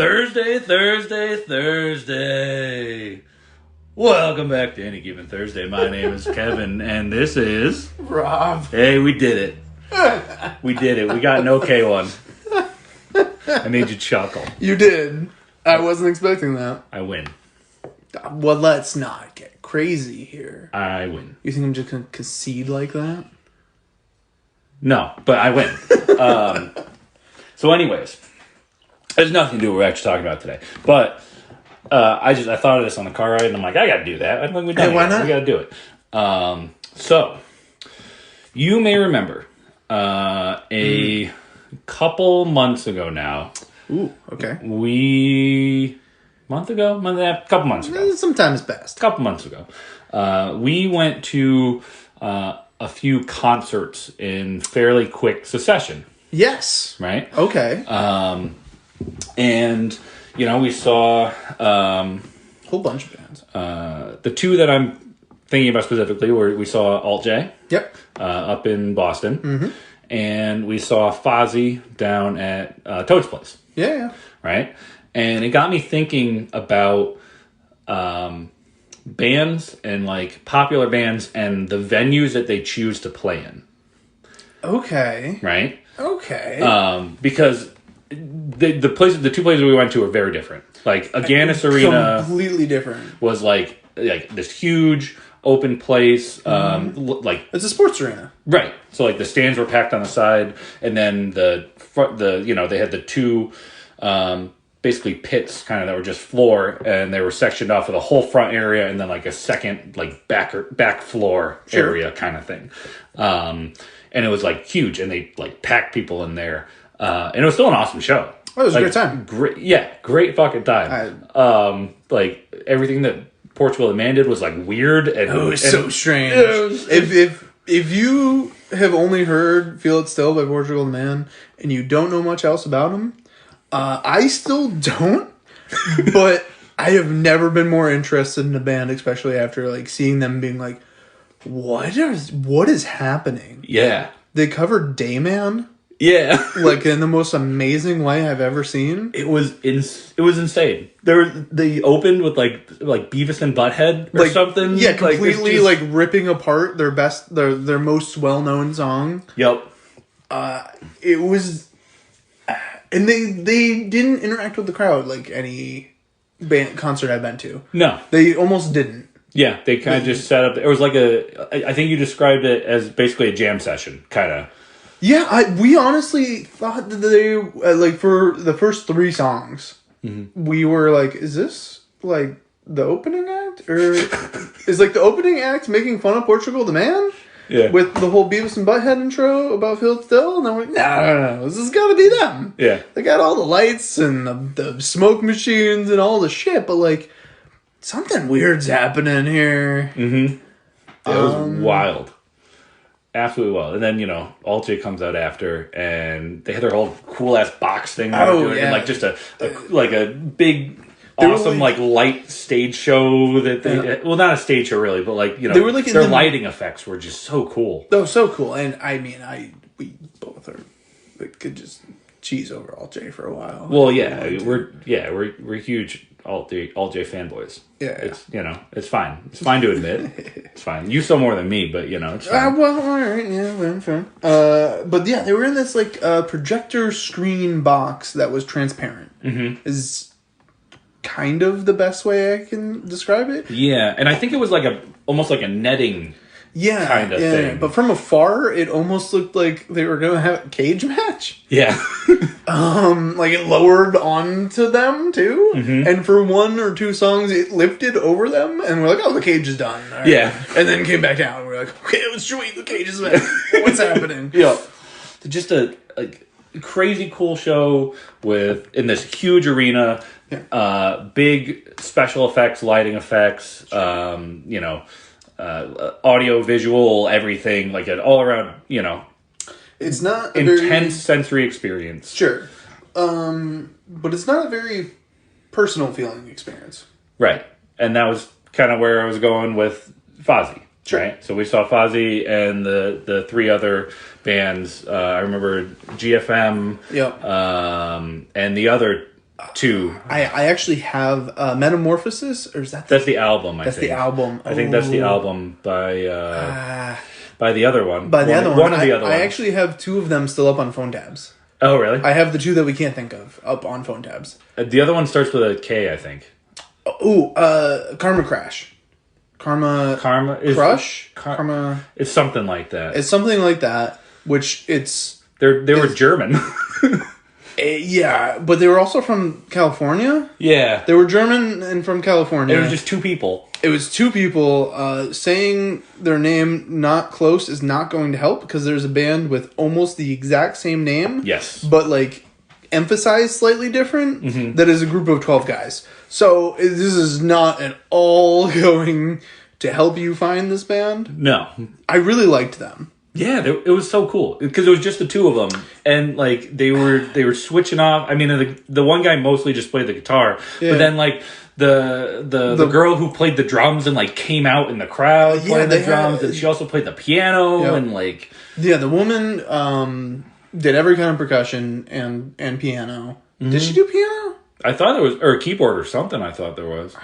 Thursday. Welcome back to Any Given Thursday. My name is Kevin, and this is... Rob. Hey, we did it. We did it. We got an okay one. I made you chuckle. You did. I wasn't expecting that. I win. Well, let's not get crazy here. I win. You think I'm just going to concede like that? No, but I win. So anyways, there's nothing to do with what we're actually talking about today. But I thought of this on the car ride, and I'm like, I got to do that. I think we why not? We got to do it. So you may remember a couple months ago now. Ooh, okay. Couple months ago. Sometimes best. A couple months ago. We went to a few concerts in fairly quick succession. Yes. Right? Okay. And, you know, we saw... whole bunch of bands. The two that I'm thinking about specifically were we saw Alt J. Yep. Up in Boston. Mm-hmm. And we saw Fozzy down at Toad's Place. Yeah. Right? And it got me thinking about bands and, like, popular bands and the venues that they choose to play in. Okay. Right? Okay. Because the two places we went to are very different. Like, Agganis Arena... Completely different. ...was, like this huge... open place, like it's a sports arena, right? So like the stands were packed on the side, and then they had the two, basically pits kind of that were just floor, and they were sectioned off of the whole front area, and then like a second like back floor area kind of thing, and it was like huge, and they like packed people in there, and it was still an awesome show. Oh, it was like, a great time. Great fucking time. Like everything that Portugal the Man did was like weird and it was so strange. If you have only heard "Feel It Still" by Portugal the Man and you don't know much else about him, I still don't. But I have never been more interested in a band, especially after like seeing them being like, what is happening? Yeah, they covered Dayman. Yeah, like in the most amazing way I've ever seen. It was insane. They opened with like Beavis and Butthead or something. Yeah, completely like ripping apart their most well known song. Yep. It was, and they didn't interact with the crowd like any band concert I've been to. No, they almost didn't. Yeah, they kind of just set up. It was like I think you described it as basically a jam session, kind of. Yeah, we honestly thought that they, like, for the first 3 songs, we were like, is this, like, the opening act? Or is, like, the opening act making fun of Portugal the Man? Yeah. With the whole Beavis and Butthead intro about Feel It Still? And then we're like, no, this has got to be them. Yeah. They got all the lights and the smoke machines and all the shit, but, like, something weird's happening here. Mm-hmm. It was wild. Absolutely wild. And then, you know, Alt J comes out after, and they had their whole cool-ass box thing. Oh, yeah. And, like, just a big, awesome, like light stage show that they... Well, not a stage show, really, but, like, you know, they were, like, their lighting effects were just so cool. Oh, so cool. And, I mean, we both are... We could just cheese over Alt J for a while. Well, yeah. We're huge Alt J fanboys. Yeah. It's, you know, it's fine. It's fine to admit. It's fine. You saw more than me, but, you know, it's fine. Well, all right. Yeah, fine. But, yeah, they were in this, like, projector screen box that was transparent. Mm-hmm. Is kind of the best way I can describe it. Yeah, and I think it was like almost like a netting kind of thing. But from afar, it almost looked like they were going to have a cage match. Yeah. Like it lowered onto them too. Mm-hmm. And for 1 or 2 songs, it lifted over them. And we're like, oh, the cage is done. Right. Yeah. And then came back down. And we're like, okay, it was sweet. The cage is back. What's happening? Yeah. Just a crazy cool show in this huge arena. Yeah. Big special effects, lighting effects, you know, audio, visual, everything, like an all around, you know, it's not a intense sensory experience. Sure. But it's not a very personal feeling experience. Right. And that was kind of where I was going with Fozzy. Sure. Right. So we saw Fozzy and the 3 other bands. I remember GFM. Yep. And the other 2. I actually have Metamorphosis, or is that That's the album, I think. That's the album. I think that's the album by the other one. By the other one. One of the other ones. I actually have 2 of them still up on phone tabs. Oh, really? I have the 2 that we can't think of up on phone tabs. The other one starts with a K, I think. Karma Crash. Karma is Crush? Karma... It's something like that. It's something like that, which it's... They were German. Yeah, but they were also from California. Yeah. They were German and from California. It was just 2 people. It was 2 people. Saying their name not close is not going to help because there's a band with almost the exact same name. Yes. But like emphasized slightly different. Mm-hmm. That is a group of 12 guys. So this is not at all going to help you find this band. No. I really liked them. Yeah, it was so cool because it was just the 2 of them, and like they were switching off. I mean, the one guy mostly just played the guitar, but then like the girl who played the drums and like came out in the crowd playing the drums, and she also played the piano and like the woman did every kind of percussion and piano. Mm-hmm. Did she do piano? I thought there was or a keyboard or something. I thought there was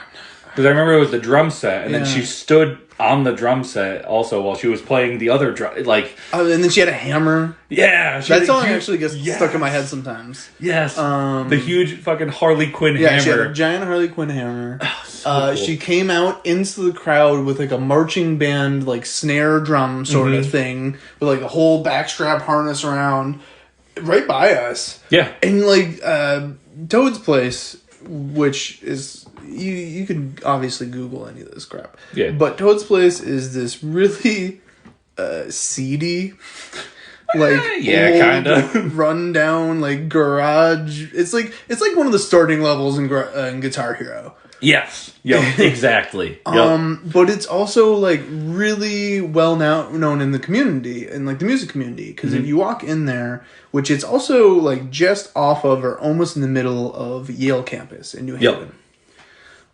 because I remember it was the drum set, and then she stood on the drum set also while she was playing the other drum, like and then she had a hammer. Yeah, that song actually gets stuck in my head sometimes. Yes, the huge fucking Harley Quinn hammer. She had a giant Harley Quinn hammer. Cool. She came out into the crowd with like a marching band, like snare drum sort of thing, with like a whole backstrap harness around, right by us. Yeah, and like Toad's Place, which is. You could obviously Google any of this crap. Yeah. But Toad's Place is this really seedy, like kind of run down like garage. It's like one of the starting levels in Guitar Hero. Yes. Yep. Exactly. Yep. But it's also like really well known in the community, in like the music community, because if you walk in there, which it's also like just off of or almost in the middle of Yale campus in New Haven. Yep.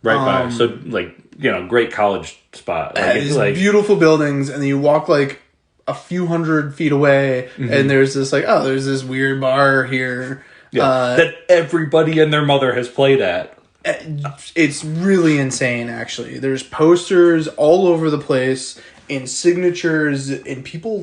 Right by. So, like, great college spot. Like, it's like beautiful buildings, and then you walk like a few hundred feet away, and there's this like, there's this weird bar here. Yeah, that everybody and their mother has played at. It's really insane, actually. There's posters all over the place, and signatures, and people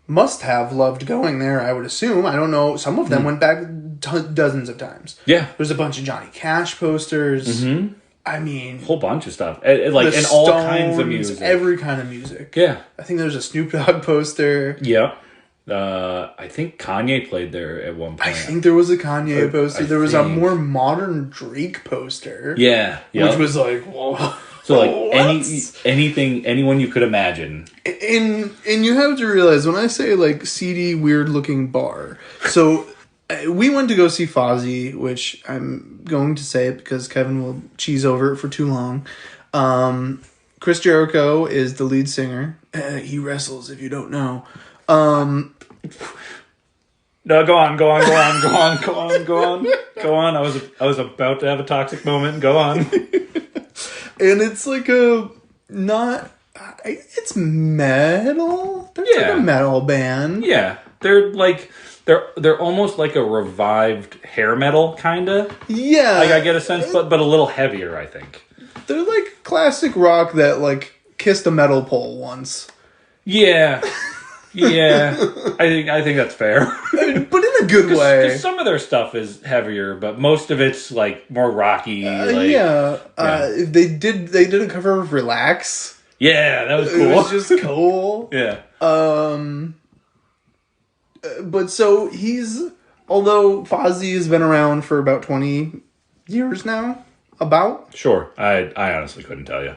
must have loved going there, I would assume. I don't know. Some of them went back dozens of times. Yeah. There's a bunch of Johnny Cash posters. Mm-hmm. I mean... a whole bunch of stuff. Like, in all kinds of music. Every kind of music. Yeah. I think there's a Snoop Dogg poster. Yeah. I think Kanye played there at one point. I think there was a Kanye poster. There was a more modern Drake poster. Yeah. Yep. Which was like, whoa. So like anyone you could imagine. And you have to realize when I say like seedy, weird looking bar. So we went to go see Fozzy, which I'm going to say it because Kevin will cheese over it for too long. Chris Jericho is the lead singer. He wrestles, if you don't know. No, go on. I was about to have a toxic moment. Go on. And it's like it's metal. They're like a metal band. Yeah, they're almost like a revived hair metal kind of. Yeah, like I get a sense, but a little heavier. I think they're like classic rock that like kissed a metal pole once. Yeah. Yeah, I think that's fair, but in a good way. Because some of their stuff is heavier, but most of it's like more rocky. They did a cover of "Relax." Yeah, that was cool. It was just cool. Yeah. But so although Fozzy has been around for about 20 years now, Sure, I honestly couldn't tell you.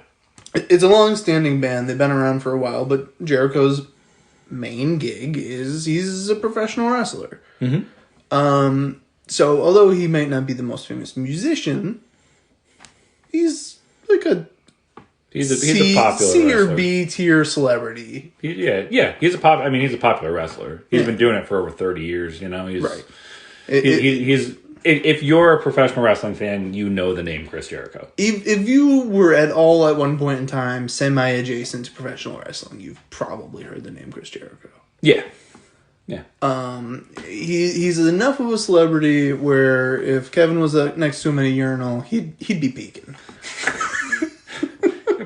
It's a long-standing band. They've been around for a while, but Jericho's main gig is he's a professional wrestler. Mm-hmm. So although he might not be the most famous musician, he's like he's a popular C wrestler. or B tier celebrity. He's a popular wrestler. He's been doing it for over 30 years. He's right. He's if you're a professional wrestling fan, you know the name Chris Jericho. If you were at all at one point in time semi-adjacent to professional wrestling, you've probably heard the name Chris Jericho. Yeah. Yeah. He's enough of a celebrity where if Kevin was next to him in a urinal, he'd be peeking.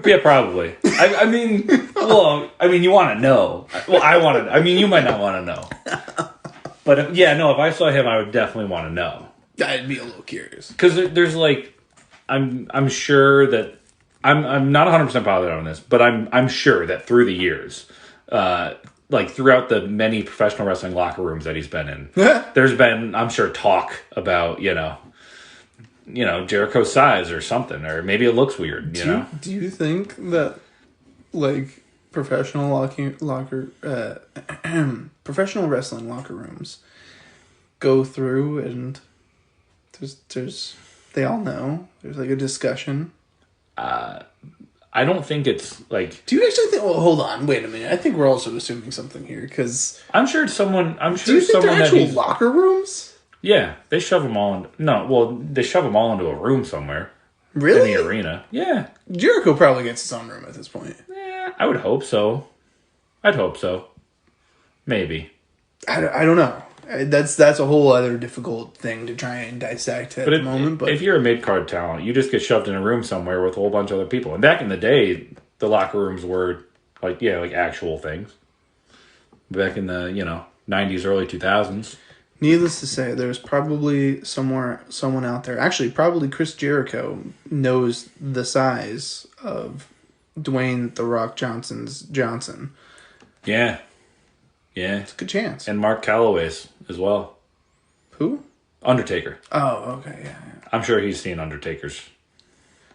Yeah, probably. I mean, you want to know. Well, I want to. I mean, you might not want to know. But if I saw him, I would definitely want to know. I'd be a little curious because there's like, I'm sure that I'm not 100% positive on this, but I'm sure that through the years, like throughout the many professional wrestling locker rooms that he's been in, there's been, I'm sure, talk about Jericho's size or something, or maybe it looks weird. Do you think that like professional professional wrestling locker rooms go through and there's they all know there's like a discussion? I don't think it's like. Do you actually think? Well, hold on, wait a minute. I think we're also assuming something here because I'm sure someone. Do you think they're actual locker rooms? Yeah, they shove them all. They shove them all into a room somewhere. Really? In the arena. Yeah. Jericho probably gets his own room at this point. Yeah, I would hope so. I'd hope so. Maybe. I don't know. That's a whole other difficult thing to try and dissect at the moment. But if you're a mid-card talent, you just get shoved in a room somewhere with a whole bunch of other people. And back in the day, the locker rooms were like actual things. Back in the 90s, early 2000s. Needless to say, there's probably someone out there. Actually, probably Chris Jericho knows the size of Dwayne "The Rock" Johnson. Yeah. Yeah. It's a good chance. And Mark Calloway's as well. Who? Undertaker. Oh, okay, yeah. I'm sure he's seen Undertaker's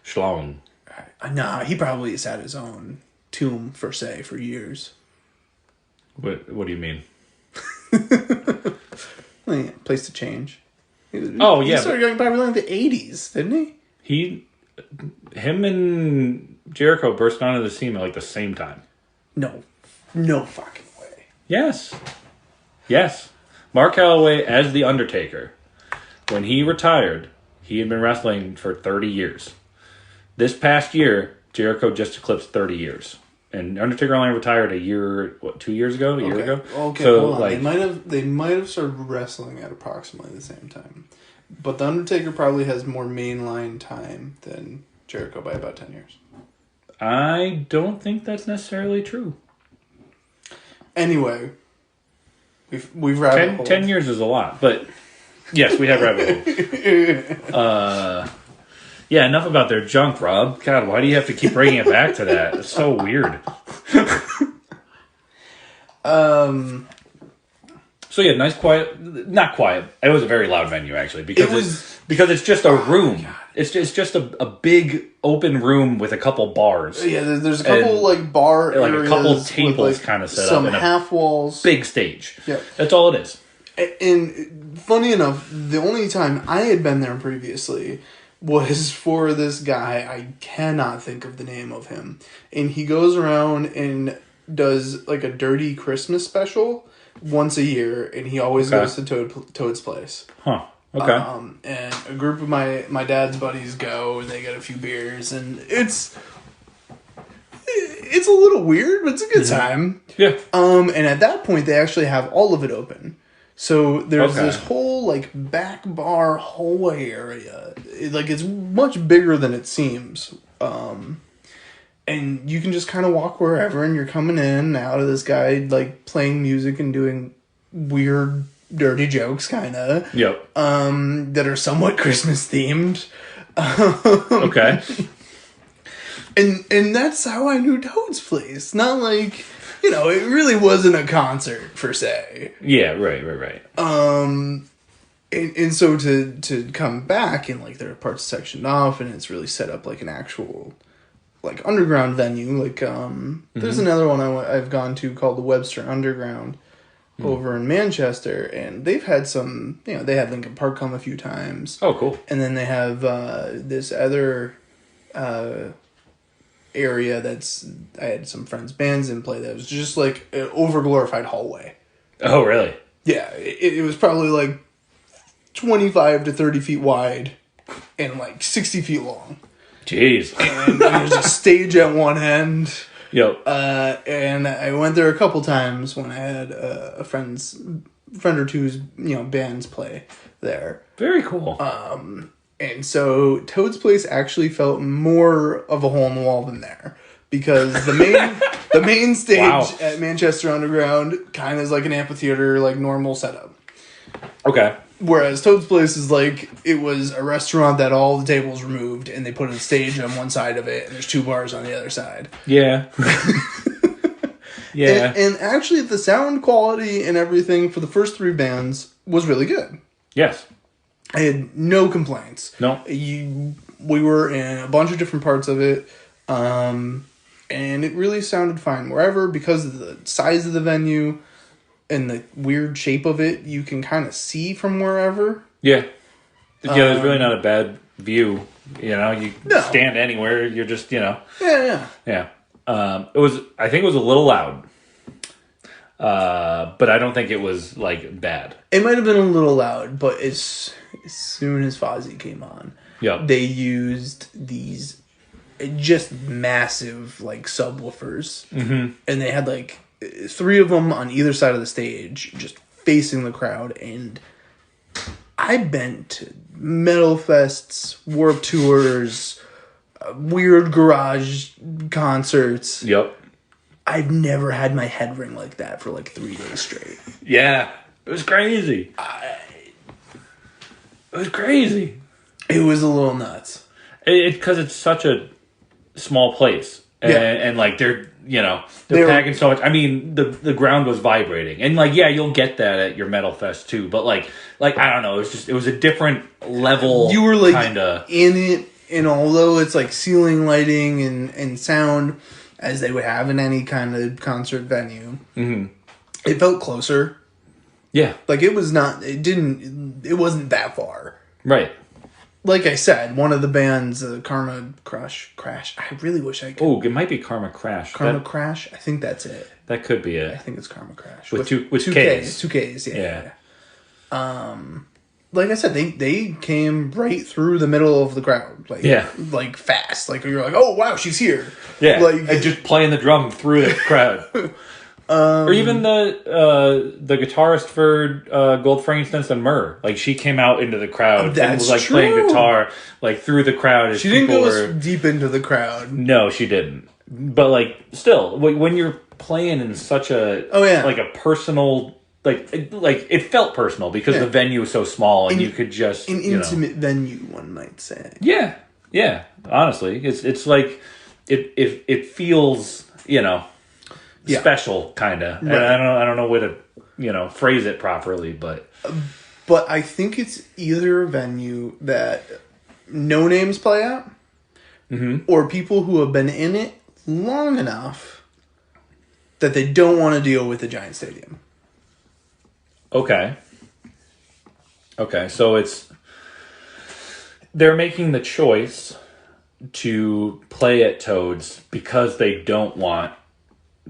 schlong. Nah, he probably has had his own tomb, for years. What do you mean? Well, yeah, place to change. He started getting popular in the 80s, didn't he? Him and Jericho burst onto the scene at like the same time. No fucking way. Yes. Mark Calloway as The Undertaker. When he retired, he had been wrestling for 30 years. This past year, Jericho just eclipsed 30 years. And Undertaker only retired 2 years ago? A year ago? Okay, so, hold on. They might have started wrestling at approximately the same time. But The Undertaker probably has more mainline time than Jericho by about 10 years. I don't think that's necessarily true. Anyway, we've rabbit holed. 10 years is a lot, but yes, we have rabbit holes. Yeah, enough about their junk, Rob. God, why do you have to keep bringing it back to that? It's so weird. So yeah, nice quiet. Not quiet. It was a very loud venue actually because it's just a room. It's just a big open room with a couple bars. Yeah, there's a couple bar areas, like a couple tables kind of set up, some half walls, big stage. Yeah, that's all it is. And funny enough, the only time I had been there previously was for this guy. I cannot think of the name of him, and he goes around and does like a dirty Christmas special once a year, and he always goes to Toad's place. Huh. Okay. And a group of my dad's buddies go, and they get a few beers, and it's a little weird, but it's a good time. Yeah. And at that point, they actually have all of it open. So there's this whole back bar hallway area. It's much bigger than it seems. And you can just kind of walk wherever, and you're coming in and out of this guy playing music and doing weird, dirty jokes, kind of. Yep. That are somewhat Christmas themed. Okay. And that's how I knew Toad's Place. Not it really wasn't a concert per se. Yeah. Right. And so to come back and there are parts sectioned off, and it's really set up like an actual underground venue. There's another one I've gone to called the Webster Underground over in Manchester, and they've had some, they had Linkin Park come a few times. Oh, cool. And then they have this other area I had some friends' bands in play that was just an over-glorified hallway. Oh, really? Yeah, it was probably 25 to 30 feet wide and 60 feet long. Jeez. And there's a stage at one end Yep. And I went there a couple times when I had a friend or two's bands play there. Very cool. And so Toad's Place actually felt more of a hole in the wall than there. Because the main stage at Manchester Underground kind of is like an amphitheater, like normal setup. Okay. Whereas Toad's Place is like, it was a restaurant that all the tables were moved and they put a stage on one side of it and there's 2 bars on the other side. Yeah. Yeah. And actually the sound quality and everything for the first 3 bands was really good. Yes. I had no complaints. No. We were in a bunch of different parts of it. And it really sounded fine wherever, because of the size of the venue and the weird shape of it, you can kind of see from wherever. Yeah. Yeah, there's really not a bad view. You stand anywhere, you're just, Yeah. Yeah. I think it was a little loud. But I don't think it was, like, bad. It might have been a little loud, but as soon as Fozzy came on, they used these just massive, like, subwoofers. Mm-hmm. And they had, like, 3 of them on either side of the stage, just facing the crowd. And I've been to metal fests, Warped Tours, weird garage concerts. Yep. I've never had my head ring like that for, like, 3 days straight. Yeah. It was crazy. It was crazy. It was a little nuts. Because it's such a small place, and like they're packing so much. I mean, the ground was vibrating, and like you'll get that at your metal fest too. But like I don't know, it was a different level. You were like kinda in it, and although it's like ceiling lighting and sound as they would have in any kind of concert venue, it felt closer. Yeah, like it was not. It wasn't that far. Right. Like I said, one of the bands, Karma Crash. I really wish I could. Oh, it might be Karma Crash. Crash. I think that's it. That could be it. I think it's Karma Crash with two Ks. 2 Ks. Yeah. Like I said, they came right through the middle of the crowd. Like fast. Like you're like, oh wow, she's here. Yeah. Like and just playing the drum through the crowd. Or even the guitarist for Gold Frankincense and Myrrh, like she came out into the crowd and was like playing guitar like through the crowd. As she didn't go as deep into the crowd. No, she didn't. But like still, when you're playing in such a like a personal like it felt personal because the venue was so small and you could just an intimate venue, one might say. Yeah. Honestly, it's like it feels special, kind of. Right. And I don't know way to, phrase it properly, but I think it's either a venue that no names play at, or people who have been in it long enough that they don't want to deal with the giant stadium. Okay, so they're making the choice to play at Toad's because they don't want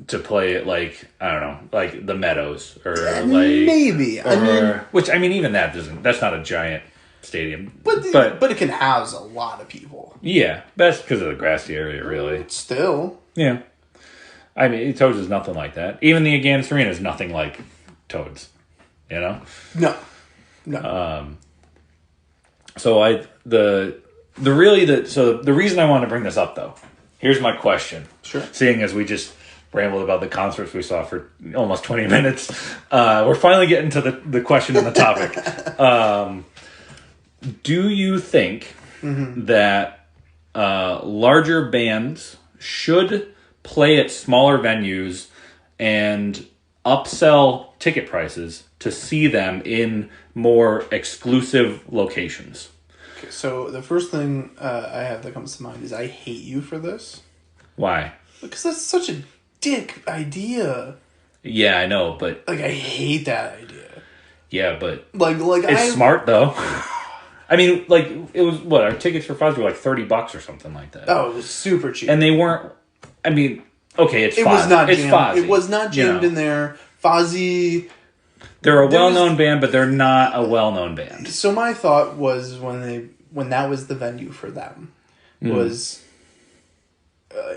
to play it like, I don't know, like the Meadows or like maybe. Which even that's not a giant stadium. But it can house a lot of people. Yeah, that's because of the grassy area, really. Still. Yeah. Toads is nothing like that. Even the Agganis Arena is nothing like Toads. No. So the reason I want to bring this up though, here's my question. Sure. Seeing as we just rambled about the concerts we saw for almost 20 minutes. We're finally getting to the question and the topic. Do you think that larger bands should play at smaller venues and upsell ticket prices to see them in more exclusive locations? Okay, so the first thing I have that comes to mind is I hate you for this. Why? Because that's such a dick idea. Yeah, I know, but I hate that idea. Yeah, but like it's smart though. It was what our tickets for Fozzy were like $30 or something like that. Oh, it was super cheap, and they weren't. Okay, it's Fozzy. It was not jammed in there. Fozzy. They're a well-known band, but they're not a well-known band. So my thought was when that was the venue for them was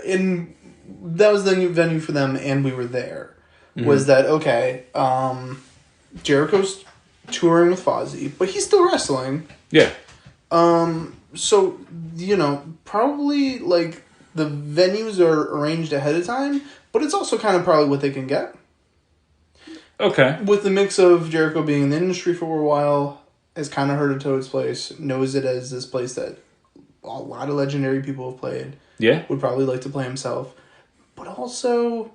in that was the new venue for them, and we were there. Was that okay? Jericho's touring with Fozzy, but he's still wrestling. Yeah. So, probably, like, the venues are arranged ahead of time, but it's also kind of probably what they can get. Okay. With the mix of Jericho being in the industry for a while, has kind of heard of Toad's Place, knows it as this place that a lot of legendary people have played. Yeah. Would probably like to play himself. But also,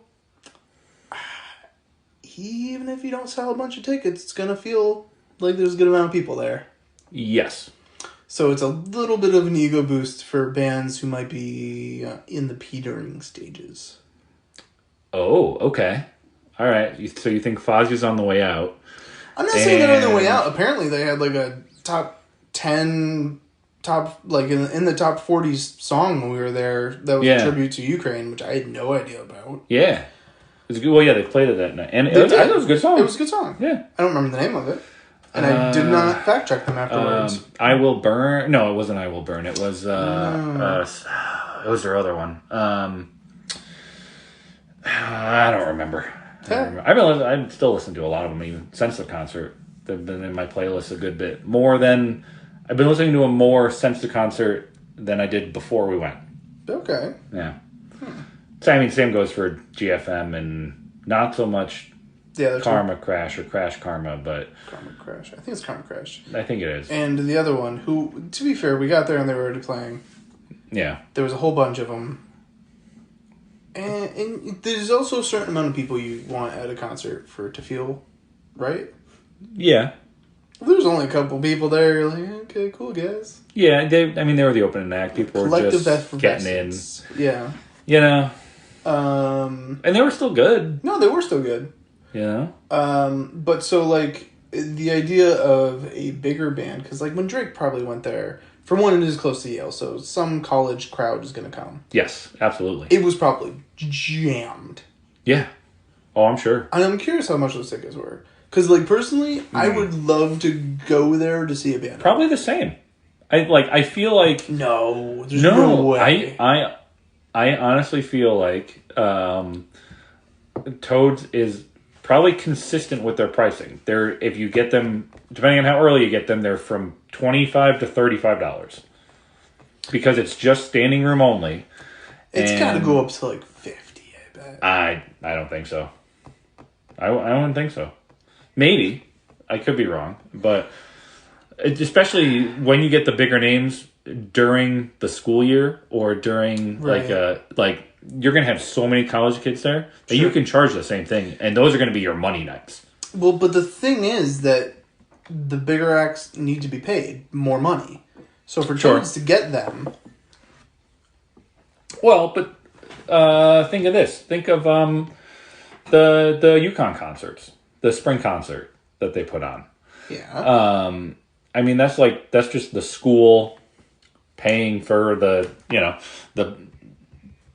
even if you don't sell a bunch of tickets, it's going to feel like there's a good amount of people there. Yes. So it's a little bit of an ego boost for bands who might be in the petering stages. Oh, okay. All right. So you think Fozzy's on the way out? I'm not saying they're on the way out. Apparently they had like a top 10, in the top 40 song when we were there that was a tribute to Ukraine, which I had no idea about. Yeah. It was good. Well, yeah, they played it that night. And it was a good song. It was a good song. Yeah. I don't remember the name of it. And I did not fact check them afterwards. I Will Burn. No, it wasn't I Will Burn. It was it was their other one. I don't remember. I still listen to a lot of them even since the concert. They've been in my playlist a good bit. I've been listening to them more since the concert than I did before we went. Okay. Yeah. So, I mean, same goes for GFM and not so much Karma Crash or Crash Karma, but... Karma Crash. I think it's Karma Crash. I think it is. And the other one, who, to be fair, we got there and they were already playing. Yeah. There was a whole bunch of them. And there's also a certain amount of people you want at a concert for it to feel right. Yeah. There's only a couple people there. You're like, okay, cool, guys. Yeah, they were the opening act. People were just getting in. Yeah. And they were still good. No, they were still good. Yeah. But so, like, the idea of a bigger band, because, like, when Drake probably went there, for one, it is close to Yale, so some college crowd is going to come. Yes, absolutely. It was probably jammed. Yeah. Oh, I'm sure. And I'm curious how much those tickets were. Because, like, personally, I would love to go there to see a band. Probably the same. I feel like... No, there's no way. I honestly feel like Toads is probably consistent with their pricing. If you get them, depending on how early you get them, they're from $25 to $35. Because it's just standing room only. It's got to go up to like 50, I bet. I don't think so. I wouldn't think so. Maybe. I could be wrong. But especially when you get the bigger names during the school year or during you're going to have so many college kids there that you can charge the same thing. And those are going to be your money nights. Well, but the thing is that the bigger acts need to be paid more money. So for Toads to get them... Well, but think of this. Think of the Yukon concerts. The spring concert that they put on. Yeah. I mean, that's just the school paying for the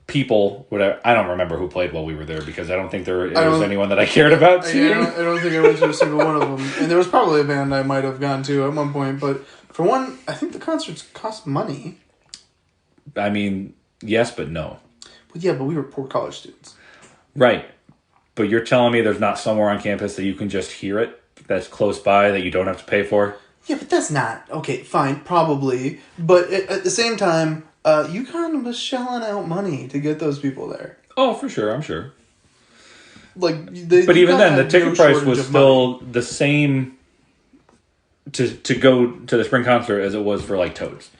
people, whatever. I don't remember who played while we were there because I don't think there was anyone that I cared about seeing. I don't think I went to a single one of them. And there was probably a band I might have gone to at one point. But for one, I think the concerts cost money. I mean, yes, but no. But we were poor college students. Right. But you're telling me there's not somewhere on campus that you can just hear it, that's close by, that you don't have to pay for? Yeah, but that's not... Okay, fine, probably. But at the same time, UConn was shelling out money to get those people there. Oh, for sure, I'm sure. But even then, the ticket price was still the same to go to the spring concert as it was for, like, Toads.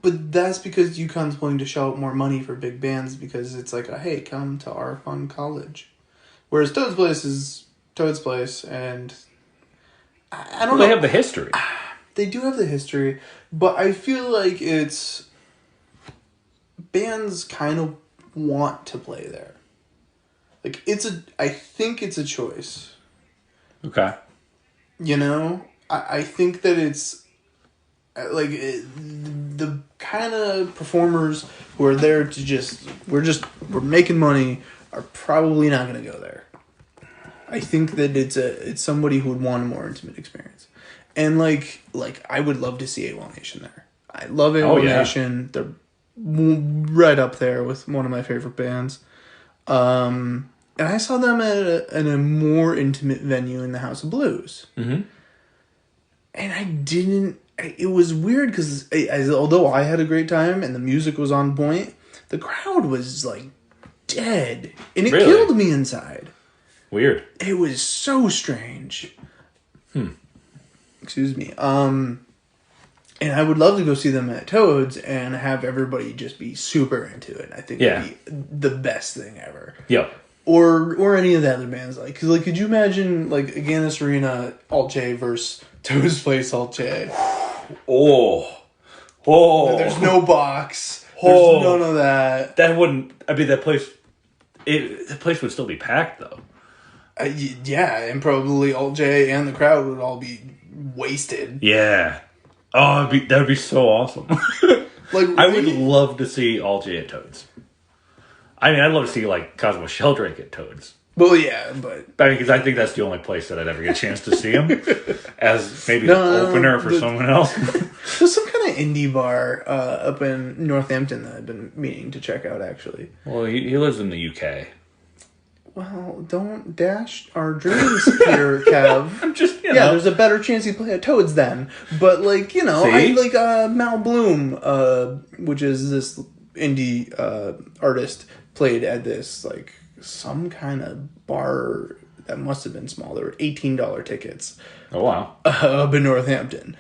But that's because UConn's willing to shell out more money for big bands because it's like, hey, come to our fun college. Whereas Toad's Place is Toad's Place, and I don't know. They have the history. They do have the history, but I feel like it's... Bands kind of want to play there. Like, I think it's a choice. Okay. I think that it's... Like, the kind of performers who are there to we're making money are probably not going to go there. I think that it's somebody who would want a more intimate experience. And, like I would love to see AWOL Nation there. I love AWOL Nation. They're right up there with one of my favorite bands. And I saw them at a more intimate venue in the House of Blues. Mm-hmm. And I didn't... It was weird because although I had a great time and the music was on point, the crowd was like dead. And it killed me inside. Weird. It was so strange. Excuse me. And I would love to go see them at Toads and have everybody just be super into it. I think it would be the best thing ever. Yeah. Or any of the other bands. Like, cause like, could you imagine, like, Agganis Arena Alt J versus Toads Place Alt J? Oh. There's no box. There's none of that. That wouldn't... I mean, the place would still be packed, though. Yeah, and probably Alt J and the crowd would all be wasted. Yeah. Oh, that would be so awesome. Like, I would love to see Alt J at Toads. I mean, I'd love to see, like, Cosmo Sheldrake at Toads. Well, yeah, but... I mean, because I think that's the only place that I'd ever get a chance to see him. As maybe an opener for someone else. There's some kind of indie bar up in Northampton that I've been meaning to check out, actually. Well, he lives in the UK. Well, don't dash our dreams here, Kev. I'm just, Yeah, there's a better chance he'd play at Toads then. But, like, I like Mal Bloom, which is this indie artist, played at this, like, some kind of bar that must have been small. There were $18 tickets. Oh, wow. Up in Northampton.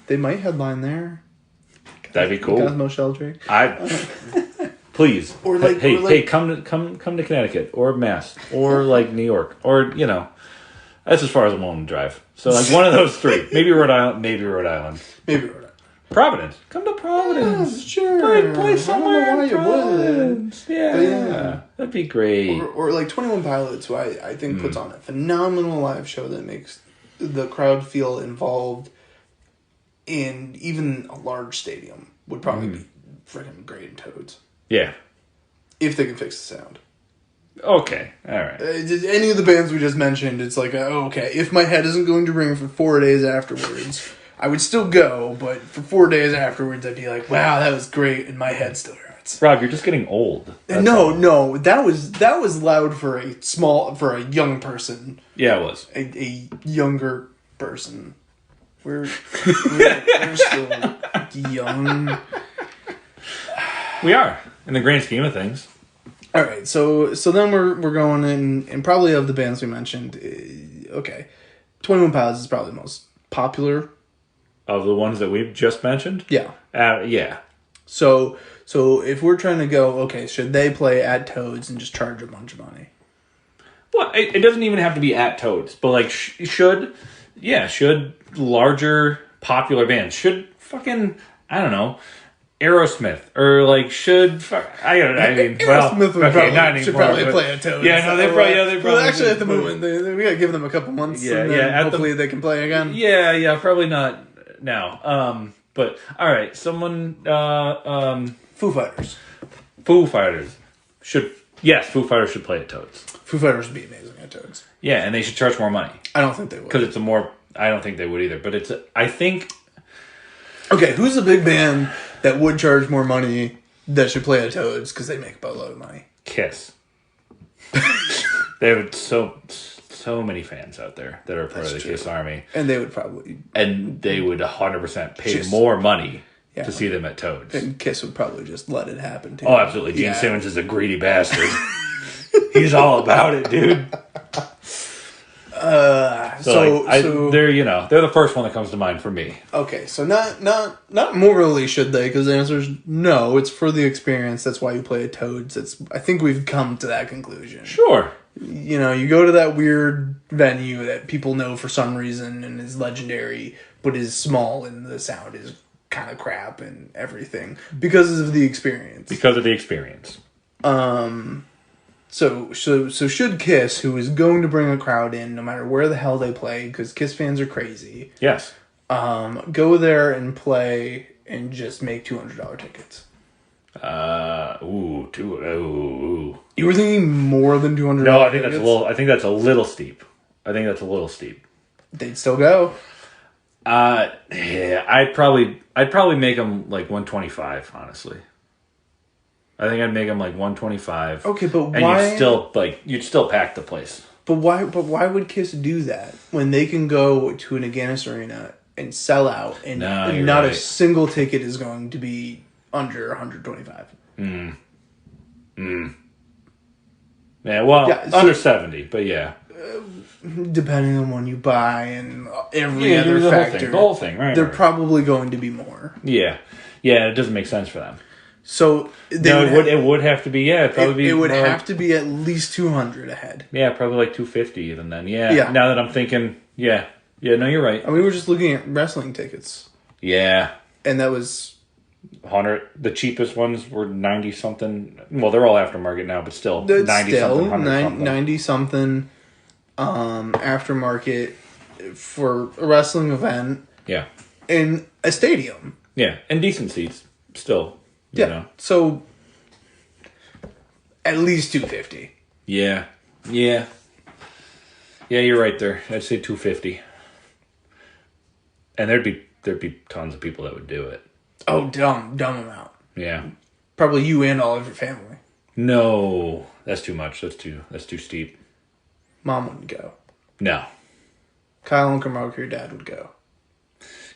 They might headline there. That'd be cool. Cosmo Sheldrake. Please. Or like, hey, come to Connecticut or Mass or like New York or that's as far as I'm willing to drive. So like one of those three. Maybe Rhode Island. Providence. Come to Providence. Yeah, sure. Play somewhere. I don't know why you would. Yeah. That'd be great. Or like 21 Pilots, who I think puts on a phenomenal live show that makes the crowd feel involved in even a large stadium. Would probably be freaking great in Toads. Yeah. If they can fix the sound. Okay. All right. Any of the bands we just mentioned, it's like, okay, if my head isn't going to ring for 4 days afterwards, I would still go, but for 4 days afterwards, I'd be like, wow, that was great, and my head still hurts. Rob, you're just getting old. No, that was loud for a young person. Yeah, it was. A younger person. We're still young. We are, in the grand scheme of things. All right, so then we're going in, and probably of the bands we mentioned, okay, 21 Pilots is probably the most popular. Of the ones that we've just mentioned? Yeah. Yeah. So if we're trying to go, okay, should they play at Toads and just charge a bunch of money? Well, it doesn't even have to be at Toads, but like should larger popular bands, should fucking, I don't know, Aerosmith, or like Aerosmith should probably play at Toads. Yeah, no, they probably. Well, actually, at the moment, we gotta give them a couple months. Yeah, and then hopefully they can play again. Yeah, probably not now. But all right, someone. Foo Fighters. Foo Fighters should play at Toads. Foo Fighters would be amazing at Toads. Yeah, and they should charge more money. I don't think they would. Because it's I don't think they would either. But I think. Okay, who's a big band that would charge more money that should play at Toads because they make a boatload of money? Kiss. They have so many fans out there that are part of the Kiss Army. And they would probably... And they would 100% pay more money to see them at Toads. And Kiss would probably just let it happen, too. Oh, absolutely. Gene Simmons is a greedy bastard. He's all about it, dude. They're the first one that comes to mind for me. Okay, so not morally should they, because the answer is no. It's for the experience. That's why you play at Toads. I think we've come to that conclusion. Sure. You go to that weird venue that people know for some reason and is legendary, but is small and the sound is kind of crap and everything because of the experience. So should Kiss, who is going to bring a crowd in no matter where the hell they play, because Kiss fans are crazy. Yes. Go there and play and just make $200 tickets. You were thinking more than $200? No, I think that's a little steep. They'd still go. Yeah, I'd probably make them like 125. Honestly, I think I'd make them like 125. Okay, but and why? You'd still pack the place. But why would Kiss do that when they can go to an Agganis arena and sell out, and not a single ticket is going to be under 125? Yeah, well, under 70, but yeah. Depending on when you buy and every other factor. The whole thing, right? They're probably going to be more. Yeah. Yeah, it doesn't make sense for them. So it would have to be, yeah. It would have to be at least 200 ahead. Yeah, probably like 250 even then. Yeah. Now that I'm thinking, yeah. Yeah, no, you're right. I mean, we were just looking at wrestling tickets. Yeah. And that was 100. The cheapest ones were 90 something. Well, they're all aftermarket now, but still 90 something, 100 something. 90 something aftermarket for a wrestling event. Yeah. In a stadium. Yeah, and decent seats still. You know. So at least 250. Yeah. Yeah. Yeah, you're right there. I'd say 250. And there'd be tons of people that would do it. Oh, dumb amount. Yeah. Probably you and all of your family. No, that's too much. That's too steep. Mom wouldn't go. No. Kyle and Kamoka, your dad would go.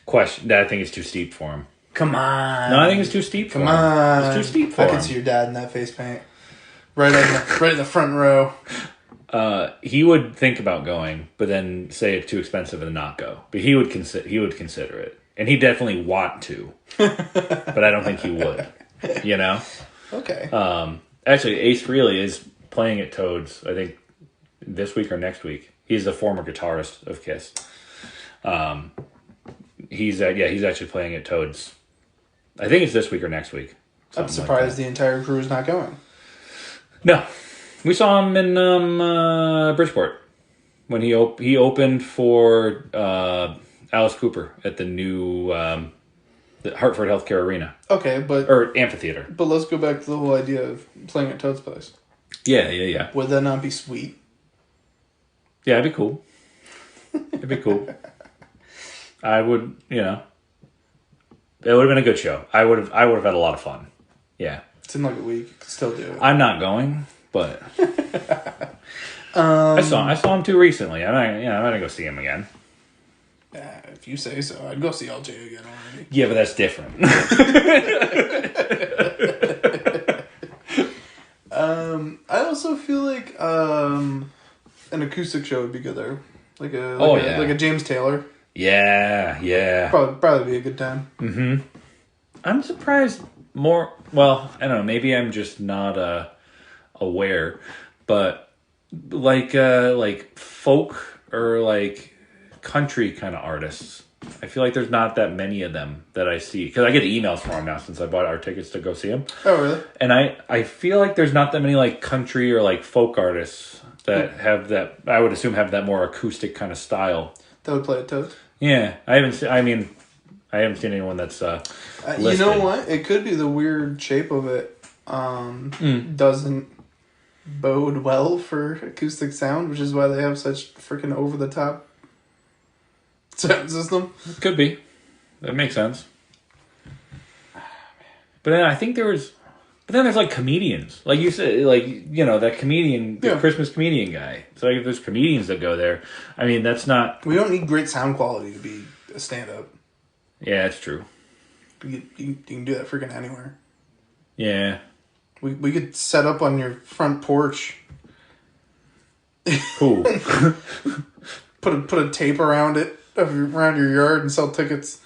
Question. I think it's too steep for him. Come on. No, I think it's too steep for him. Come on. It's too steep for him. I can see your dad in that face paint. Right in the front row. He would think about going, but then say it's too expensive and not go. But he would consider it. And he definitely want to. But I don't think he would. You know? Okay. Actually, Ace Frehley is playing at Toads, I think, this week or next week. He's a former guitarist of Kiss. He's actually playing at Toads. I think it's this week or next week. I'm surprised the entire crew is not going. No. We saw him in Bridgeport when he opened for Alice Cooper at the new the Hartford Healthcare Arena. Okay, or amphitheater. But let's go back to the whole idea of playing at Toad's Place. Yeah. Would that not be sweet? Yeah, it'd be cool. It'd be cool. I would, it would have been a good show. I would have had a lot of fun. Yeah. It's in like a week. You could still do it. I'm not going, but I saw him too recently. I'm not gonna go see him again. If you say so, I'd go see LJ again already. Yeah, but that's different. I also feel like an acoustic show would be good there, like a James Taylor. Yeah. Probably be a good time. Mm-hmm. I'm surprised more. Well, I don't know. Maybe I'm just not aware, but like folk or like country kind of artists, I feel like there's not that many of them that I see, because I get emails from them now since I bought our tickets to go see them. Oh, really? And I feel like there's not that many like country or like folk artists that have that. I would assume have that more acoustic kind of style. That would play at Toads? Yeah. I haven't seen anyone that's listed. You know what? It could be the weird shape of it doesn't bode well for acoustic sound, which is why they have such freaking over-the-top sound system. It could be. That makes sense. But then I think there's like comedians. Like you said, like, that comedian, the Christmas comedian guy. So like if there's comedians that go there, I mean, that's not... We don't need great sound quality to be a stand-up. Yeah, that's true. You can do that freaking anywhere. Yeah. We could set up on your front porch. Cool. put a tape around it, around your yard, and sell tickets.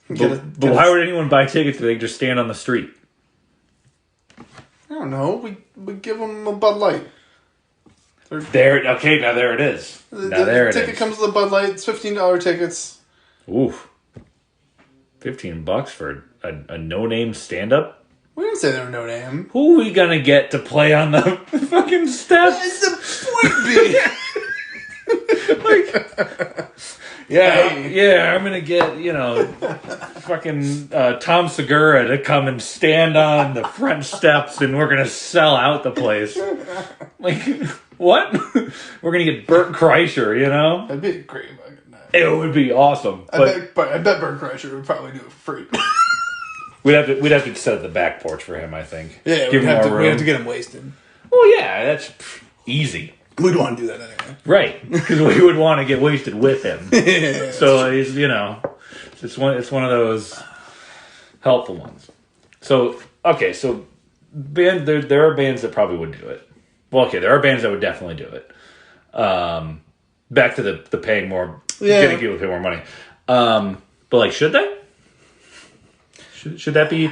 But why would anyone buy tickets if they just stand on the street? I don't know. We give them a Bud Light. There it is. The ticket comes with a Bud Light. It's $15 tickets. Oof. $15 for a no-name stand-up? We didn't say they were no name. Who are we gonna get to play on the fucking steps? That's the point, B. I'm gonna get, fucking Tom Segura to come and stand on the front steps, and we're gonna sell out the place. Like, What? We're gonna get Burt Kreischer, you know? That'd be a great fucking night. It would be awesome. I bet Burt Kreischer would probably do it for free. We'd have to set up the back porch for him, I think. Yeah, we'd have to get him wasted. Well, yeah, that's easy. We'd want to do that anyway. Right, because we would want to get wasted with him. Yeah, so he's, it's one of those helpful ones. So okay, so there are bands that probably would do it. Well, okay, there are bands that would definitely do it. Back to the paying more, getting people to pay more money. But like, should they? Should that be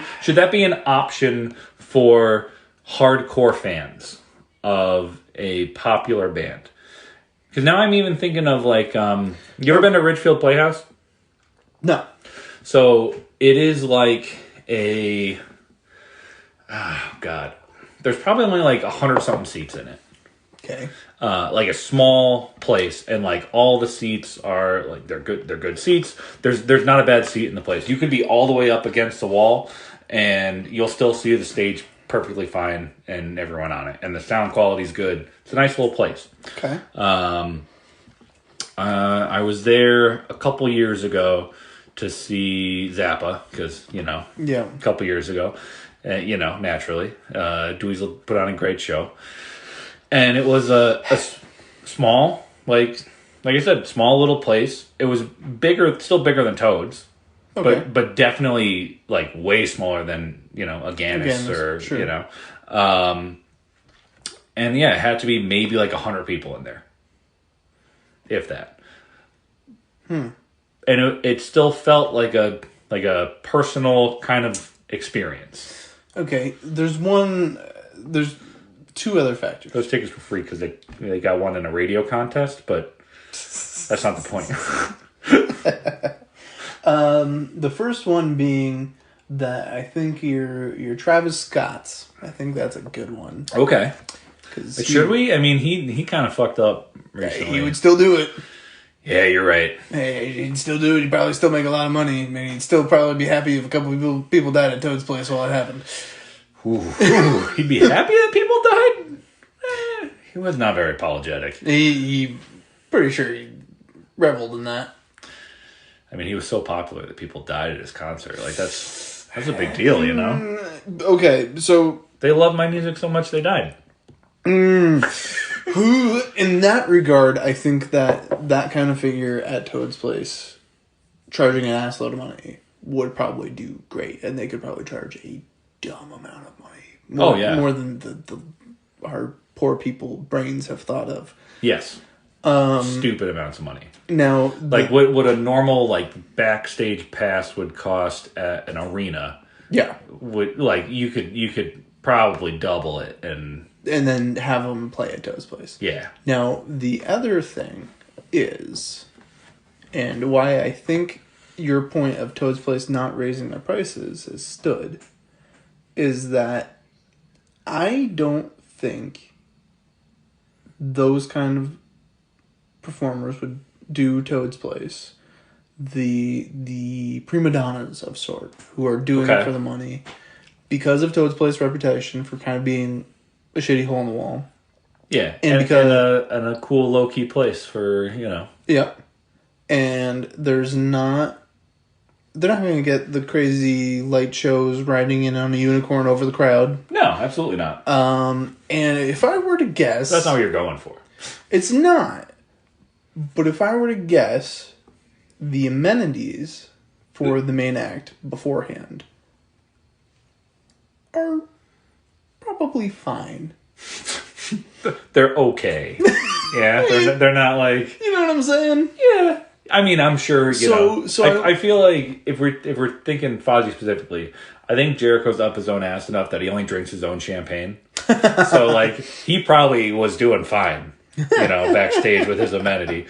an option for hardcore fans of a popular band? Because now I'm even thinking of like, you ever been to Ridgefield Playhouse? No. So it is like a, oh God, there's probably only like 100-something seats in it. Okay. Like a small place, and like all the seats are like they're good seats. There's not a bad seat in the place. You could be all the way up against the wall, and you'll still see the stage perfectly fine and everyone on it, and the sound quality's good. It's a nice little place. Okay. I was there a couple years ago to see Zappa because a couple years ago, naturally, Dweezil put on a great show. And it was a small, like I said, small little place. It was still bigger than Toad's, but definitely like way smaller than a Gannis or sure. And yeah, it had to be maybe like 100 people in there, if that. And it still felt like a personal kind of experience. Okay, there's two other factors. Those tickets were free because they got one in a radio contest, but that's not the point. The first one being that I think your Travis Scott's. I think that's a good one. Okay. Should we? I mean, he kind of fucked up recently. He would still do it. Yeah, you're right. Hey, he'd still do it. He'd probably still make a lot of money. I mean, he'd still probably be happy if a couple of people died at Toad's place while it happened. Ooh. He'd be happy that people died? He was not very apologetic. He pretty sure he reveled in that. I mean, he was so popular that people died at his concert. Like, that's a big deal, Okay, so... They love my music so much they died. In that regard, I think that kind of figure at Toad's place, charging an assload of money, would probably do great. And they could probably charge a dumb amount of money. More than our poor people brains have thought of. Yes. Stupid amounts of money. Now, like what a normal like backstage pass would cost at an arena. Yeah. You could probably double it and then have them play at Toad's place. Yeah. Now, the other thing is, and why I think your point of Toad's place not raising their prices is stood, is that I don't think those kind of performers would do Toad's place. The prima donnas of sort who are doing it for the money because of Toad's place reputation for kind of being a shitty hole in the wall. Yeah, and because and a cool low key place for Yeah, and they're not going to get the crazy light shows riding in on a unicorn over the crowd. No, absolutely not. And if I were to guess, that's not what you're going for. It's not. But if I were to guess, the amenities for the main act beforehand are probably fine. They're okay. Yeah, they're not like... You know what I'm saying? Yeah. I mean, I'm sure, I feel like if we're thinking Fozzy specifically, I think Jericho's up his own ass enough that he only drinks his own champagne. So, like, he probably was doing fine, backstage with his amenity.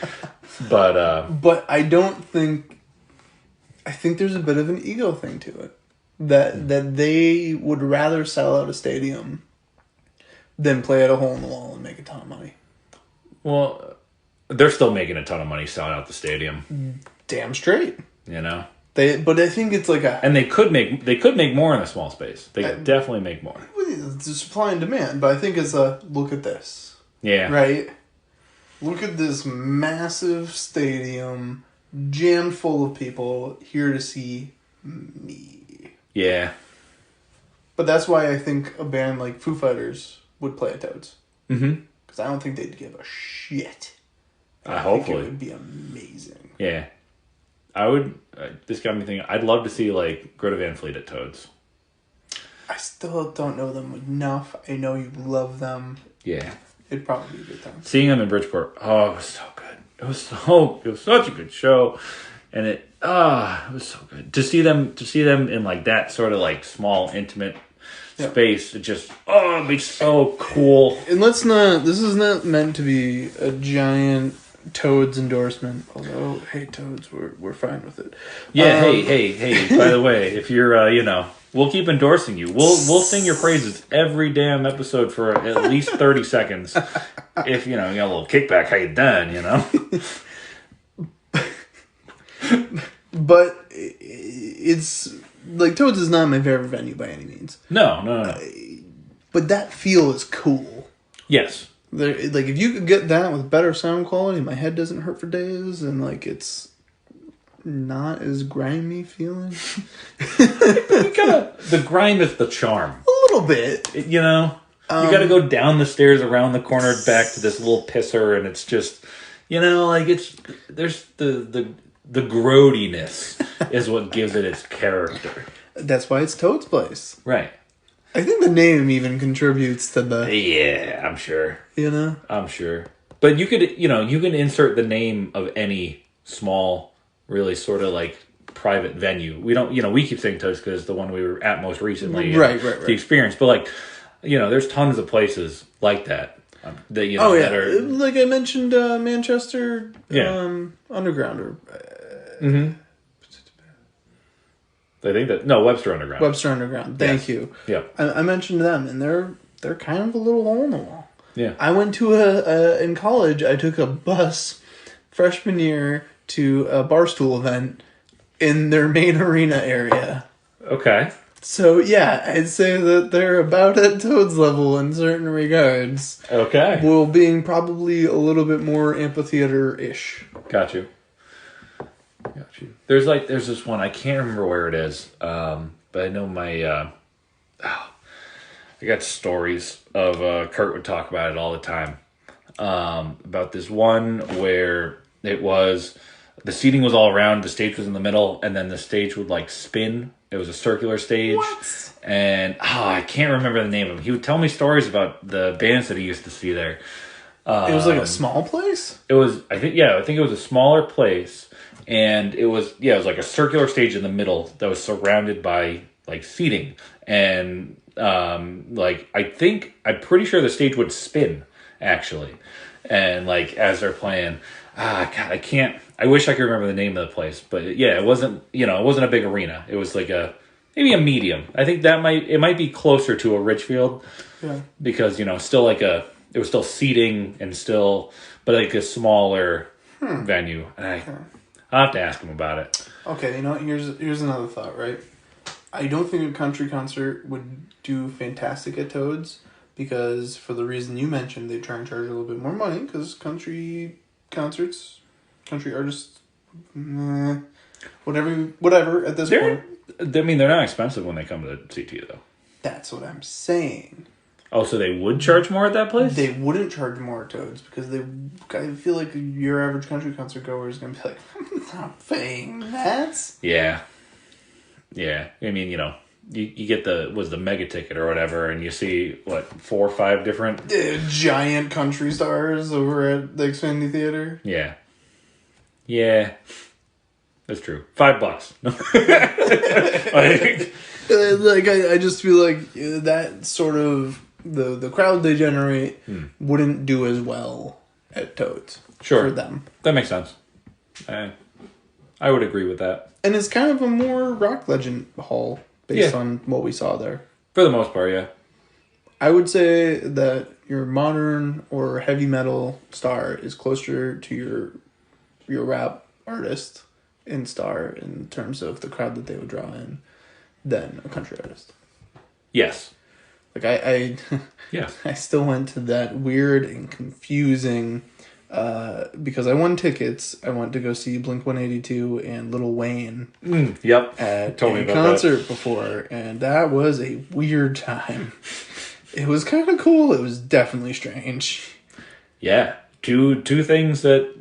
But I don't think... I think there's a bit of an ego thing to it. That they would rather sell out a stadium than play at a hole in the wall and make a ton of money. Well, they're still making a ton of money selling out the stadium. Damn straight. But I think it's like and they could make more in a small space. They could definitely make more. It's supply and demand, but I think it's look at this. Yeah. Right? Look at this massive stadium, jammed full of people here to see me. Yeah. But that's why I think a band like Foo Fighters would play at Toads. Mm-hmm. Because I don't think they'd give a shit. Hopefully. think it would be amazing. Yeah. I would... this got me thinking, I'd love to see, like, Greta Van Fleet at Toads. I still don't know them enough. I know you love them. Yeah. It'd probably be a good time. Seeing them in Bridgeport, oh, it was so good. It was such a good show. And it was so good. To see them in, like, that sort of, like, small, intimate space, it just, it'd be so cool. And this is not meant to be a giant Toads endorsement, although, hey, Toads, we're fine with it. Yeah, hey, by the way, if you're, we'll keep endorsing you. We'll sing your praises every damn episode for at least 30 seconds. If, you got a little kickback, how you done, But it's, like, Toads is not my favorite venue by any means. No. But that feel is cool. Yes. Like, if you could get that with better sound quality, my head doesn't hurt for days, and, like, it's not as grimy feeling. The grime is the charm. A little bit. You gotta go down the stairs around the corner back to this little pisser, and it's just, there's the grodiness is what gives it its character. That's why it's Toad's Place. Right. I think the name even contributes to the... Yeah, I'm sure. I'm sure. But you could, you can insert the name of any small, really sort of like private venue. We don't, we keep saying Toads because the one we were at most recently. Right. The experience. But like, there's tons of places like that. That, that are... Like I mentioned, Manchester Underground or... Mm-hmm. I think that Webster Underground. Webster Underground. Thank you. Yeah. I mentioned them, and they're kind of a little hole in the wall. Yeah. I went to in college. I took a bus freshman year to a Barstool event in their main arena area. Okay. So yeah, I'd say that they're about at Toad's level in certain regards. Okay. While being probably a little bit more amphitheater-ish. Got you. There's this one, I can't remember where it is, but I know I got stories of, Kurt would talk about it all the time, about this one where it was, the seating was all around, the stage was in the middle, and then the stage would like spin. It was a circular stage. What? And, I can't remember the name of him. He would tell me stories about the bands that he used to see there. It was like a small place? I think it was a smaller place. And it was like a circular stage in the middle that was surrounded by like seating. And I'm pretty sure the stage would spin actually. And like as they're playing, God, I wish I could remember the name of the place, but yeah, it wasn't a big arena. It was like maybe a medium. I think it might be closer to a Richfield. Yeah. Because, still it was still seating and but like a smaller venue. And I'll have to ask him about it. Okay, here's another thought, right? I don't think a country concert would do fantastic at Toads because for the reason you mentioned, they try and charge a little bit more money because country concerts, country artists, whatever at this point. I mean, they're not expensive when they come to CT though. That's what I'm saying. Oh, so they would charge more at that place? They wouldn't charge more at Toads because I feel like your average country concert goer is going to be like, I'm not paying that. Yeah. Yeah. I mean, you get the mega ticket or whatever, and you see, 4 or 5 different... giant country stars over at the Xfinity Theater. Yeah. Yeah. That's true. $5. I just feel like that sort of... The crowd they generate wouldn't do as well at Toads. Sure. For them. That makes sense. I would agree with that. And it's kind of a more rock legend hall based on what we saw there. For the most part, yeah. I would say that your modern or heavy metal star is closer to your rap artist and star in terms of the crowd that they would draw in than a country artist. Yes. Like I Yeah. I still went to that weird and confusing because I won tickets. I went to go see Blink-182 and Lil Wayne Yep. at Told me a about concert before, and that was a weird time. It was kind of cool. It was definitely strange. Yeah. Two things that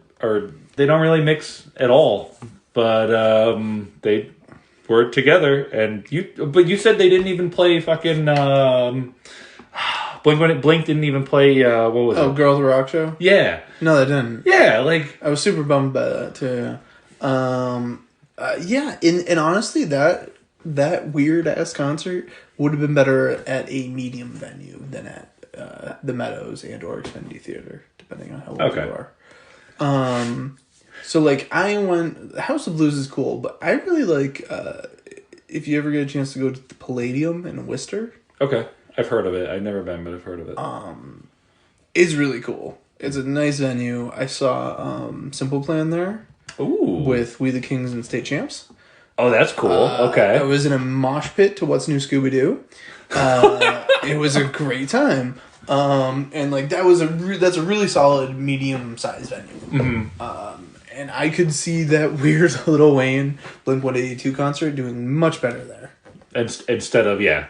they don't really mix at all, but they were together. And you said they didn't even play fucking Blink didn't even play what was it? Oh, Girls Rock Show? Yeah. No, they didn't. Yeah, like I was super bummed by that too. Yeah, and honestly, that weird ass concert would have been better at a medium venue than at the Meadows and or Xfinity Theater, depending on how old you are. So like I went. House of Blues is cool, but I really like if you ever get a chance to go to the Palladium in Worcester. Okay, I've heard of it. I've never been, but I've heard of it. It's really cool. It's a nice venue. I saw Simple Plan there. Ooh. With We the Kings and State Champs. Oh, that's cool. Okay. I was in a mosh pit to What's New Scooby-Doo. It was a great time. And like that's a really solid medium-sized venue. And I could see that weird Lil Wayne Blink-182 concert doing much better there. Instead of a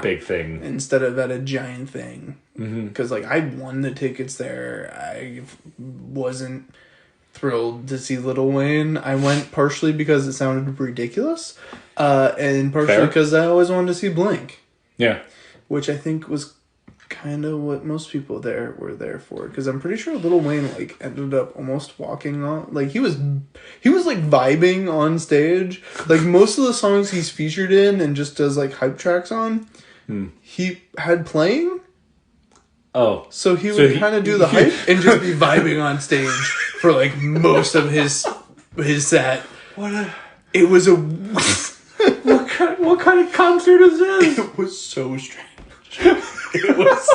big thing. Instead of at a giant thing. Because like I won the tickets there. I wasn't thrilled to see Lil Wayne. I went partially because it sounded ridiculous, and partially because I always wanted to see Blink. Yeah, which I think was kind of what most people there were there for. Because I'm pretty sure Lil Wayne like ended up almost walking on, like he was like vibing on stage. Like most of the songs he's featured in and just does like hype tracks on, he had playing. Oh, so he would kind of do the hype and just be vibing on stage for like most of his set. It was a what kind of concert is this? It was so strange. It was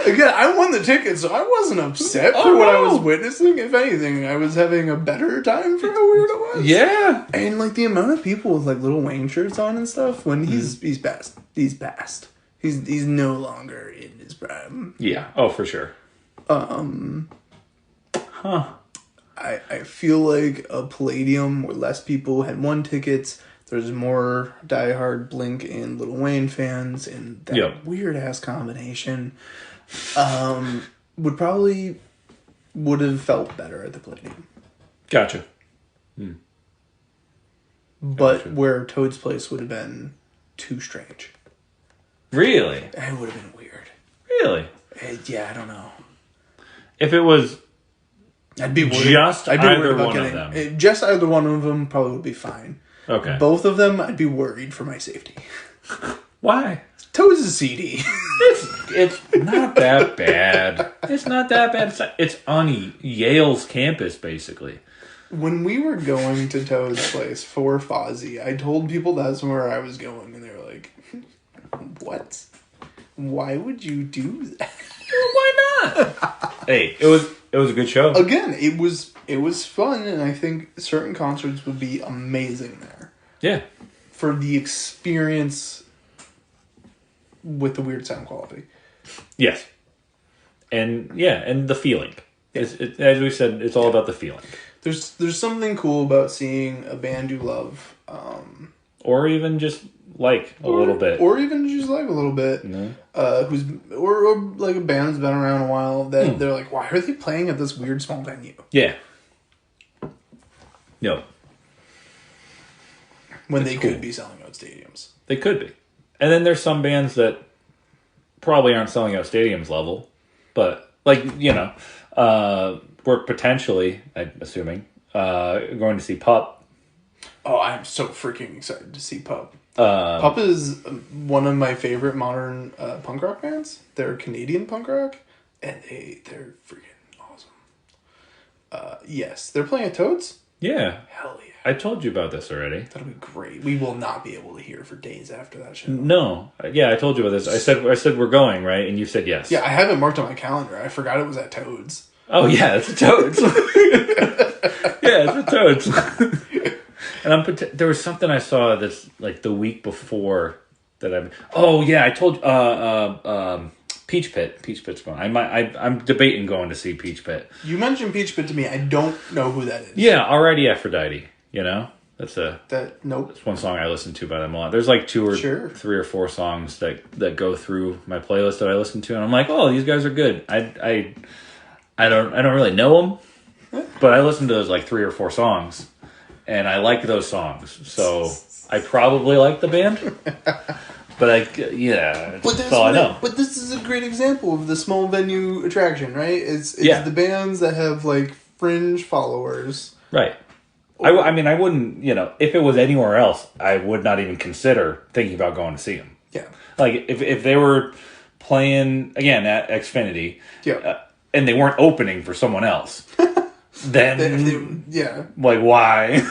again. I won the ticket, so I wasn't upset for what I was witnessing. If anything, I was having a better time for how weird it was. Yeah, and like the amount of people with like Lil Wayne shirts on and stuff when he's passed. He's passed. He's no longer in his prime. Yeah. Oh, for sure. I feel like a Palladium where less people had won tickets. There's more diehard Blink and Lil Wayne fans, and that weird ass combination would have felt better at the Palladium. Gotcha. But where Toad's Place would have been too strange. Really? It would have been weird. Really? Yeah, I don't know. If it was I'd be worried. Just I'd be either worried about one of them. Just either one of them probably would be fine. Okay. Both of them, I'd be worried for my safety. Why? Toad's a CD. It's not that bad. It's not that bad. It's on Yale's campus, basically. When we were going to Toad's Place for Fozzy, I told people that's where I was going, and they were like, what? Why would you do that? Well, why not? Hey, it was a good show. Again, it was fun, and I think certain concerts would be amazing there. Yeah. For the experience with the weird sound quality. Yes. And the feeling. Yeah. As we said, it's all about the feeling. There's something cool about seeing a band you love. Or even just like a little bit. Or even just like a little bit. Mm-hmm. Or like a band that's been around a while that they're like, why are they playing at this weird small venue? Yeah. No. When they could be selling out stadiums. They could be. And then there's some bands that probably aren't selling out stadiums level. But, like, we're potentially, I'm assuming, going to see Pup. Oh, I'm so freaking excited to see Pup. Pup is one of my favorite modern punk rock bands. They're Canadian punk rock, and they're freaking awesome. Yes, they're playing at Toads? Yeah. Hell yeah. I told you about this already. That'll be great. We will not be able to hear for days after that show. No. Yeah, I told you about this. I said we're going, right? And you said yes. Yeah, I have it marked on my calendar. I forgot it was at Toads. Oh, yeah, it's at Toads. Yeah, it's at Toads. And there was something I saw that's like the week before Oh yeah, I told Peach Pit. Peach Pit's going. I'm debating going to see Peach Pit. You mentioned Peach Pit to me. I don't know who that is. Yeah, Already Aphrodite. You know, nope. That's one song I listen to by them a lot. There's like 2 or 3 or 4 songs that go through my playlist that I listen to, and I'm like, oh, these guys are good. I don't really know them, but I listen to those like 3 or 4 songs, and I like those songs. So I probably like the band. But that's all I know. But this is a great example of the small venue attraction, right? It's the bands that have like fringe followers, right? I mean, I wouldn't, if it was anywhere else, I would not even consider thinking about going to see them. Yeah, like if they were playing again at Xfinity, and they weren't opening for someone else, then like why?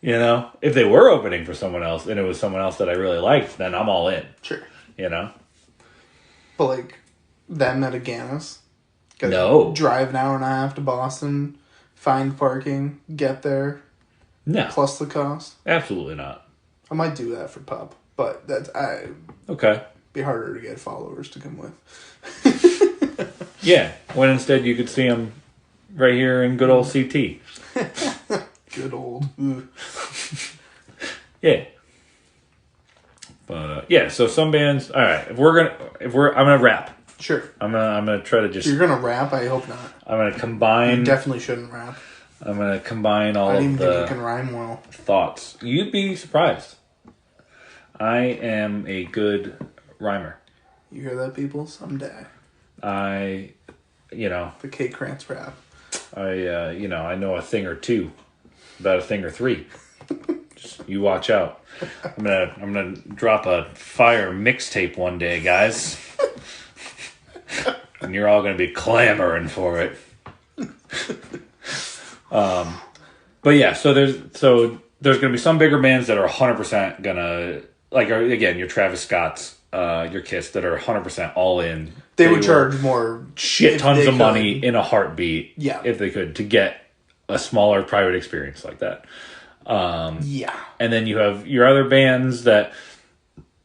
If they were opening for someone else and it was someone else that I really liked, then I'm all in. Sure. But like them at Aganis? No. Drive an hour and a half to Boston, find parking, get there. No. Plus the cost. Absolutely not. I might do that for pub, but okay. Be harder to get followers to come with. Yeah. When instead you could see them right here in good old CT. Good old. Yeah. But so some bands. All right, I'm gonna rap. Sure. I'm gonna try to just. You're gonna rap? I hope not. I'm gonna combine. You definitely shouldn't rap. I'm gonna combine all I don't of even the think you can rhyme well. Thoughts. You'd be surprised. I am a good rhymer. You hear that, people? Someday. The K Krantz rap. I know a thing or two. About a thing or 3. Just you watch out. I'm gonna drop a fire mixtape one day, guys. And you're all gonna be clamoring for it. But yeah, so there's gonna be some bigger bands that are 100% gonna again your Travis Scott's, your Kiss that are 100% all in. They would charge more shit tons of money in a heartbeat. Yeah, if they could to get a smaller private experience like that. And then you have your other bands that,